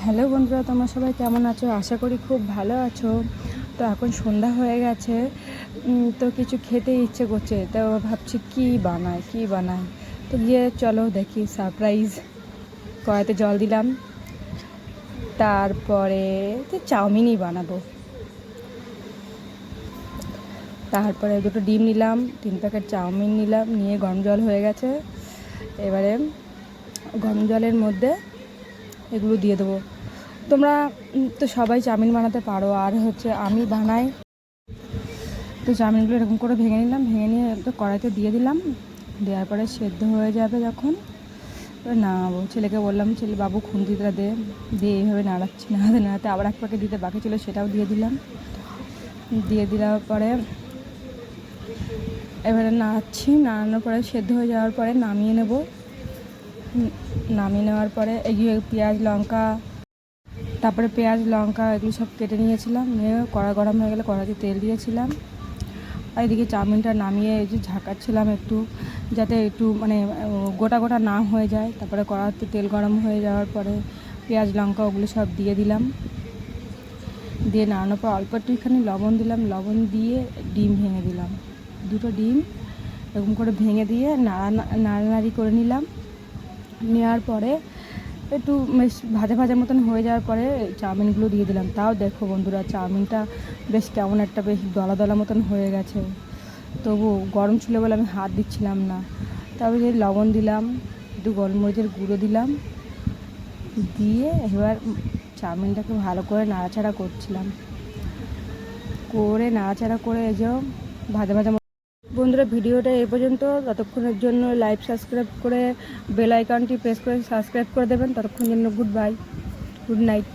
Hello বন্ধুরা, তোমরা সবাই কেমন আছো? আশা করি খুব ভালো আছো। তো এখন সন্ধ্যা হয়ে গেছে, তো কিছু খেতে ইচ্ছে করছে, তো ভাবছি কি বানাই। তো গিয়ে চলো দেখি সারপ্রাইজ। কড়াইতে জল দিলাম, তারপরে তো চাউমিনই বানাবো। তারপরে দুটো ডিম নিলাম, 3 প্যাকেট চাউমিন নিলাম, নিয়ে গরম জল হয়ে গেছে। এবারে গরম জলের মধ্যে এগুলো দিয়ে দেবো। তোমরা তো সবাই চাউমিন বানাতে পারো, আর আমি বানাই। তো চাউমিনগুলো এরকম করে ভেঙে নিলাম, ভেঙে নিয়ে তো কড়াইতে দিয়ে দিলাম। দেওয়ার পরে সেদ্ধ হয়ে যাবে যখন, নামাবো। ছেলেকে বললাম, ছেলে বাবু খুন্তিটা দিয়ে এইভাবে নাড়াতে আবার 1 প্যাকেট দিতে বাকি ছিল, সেটাও দিয়ে দিলাম। দিয়ে দেওয়ার পরে এবারে নাড়ানোর পরে সেদ্ধ হয়ে যাওয়ার পরে নামিয়ে নেব। নামিয়ে নেওয়ার পরে তারপরে পেঁয়াজ লঙ্কা এগুলো সব কেটে নিয়েছিলাম, নিয়ে কড়া গরম হয়ে গেলে কড়াতে তেল দিয়েছিলাম। আর এদিকে চাউমিনটা নামিয়ে ঝাঁকাচ্ছিলাম একটু, যাতে একটু গোটা গোটা না হয়ে যায়। তারপরে কড়াতে তেল গরম হয়ে যাওয়ার পরে পেঁয়াজ লঙ্কা ওগুলো সব দিয়ে দিলাম। দিয়ে নাড়ানোর পর অল্প একটুখানি লবণ দিলাম, লবণ দিয়ে ডিম ভেঙে দিলাম। 2টো ডিম এরকম করে ভেঙে দিয়ে নাড়ানাড়ি করে নিলাম। নেওয়ার পরে একটু বেশ ভাজা মতন হয়ে যাওয়ার পরে চাউমিনগুলো দিয়ে দিলাম। তাও দেখো বন্ধুরা, চাউমিনটা বেশ কেমন একটা বেশ দলা মতন হয়ে গেছে। তবু গরম ছিল বলে আমি হাত দিচ্ছিলাম না। তারপরে যে লবণ দিলাম, একটু গোলমরিচের গুঁড়ো দিলাম, দিয়ে এবার চাউমিনটাকে ভালো করে নাড়াচাড়া করছিলাম, করে এই যে ভাজা বন্ধুরা, ভিডিওটা এই পর্যন্ত। ততক্ষণের জন্য সাবস্ক্রাইব করে বেল আইকনটি প্রেস করে সাবস্ক্রাইব করে দেবেন। ততক্ষণের জন্য গুড নাইট।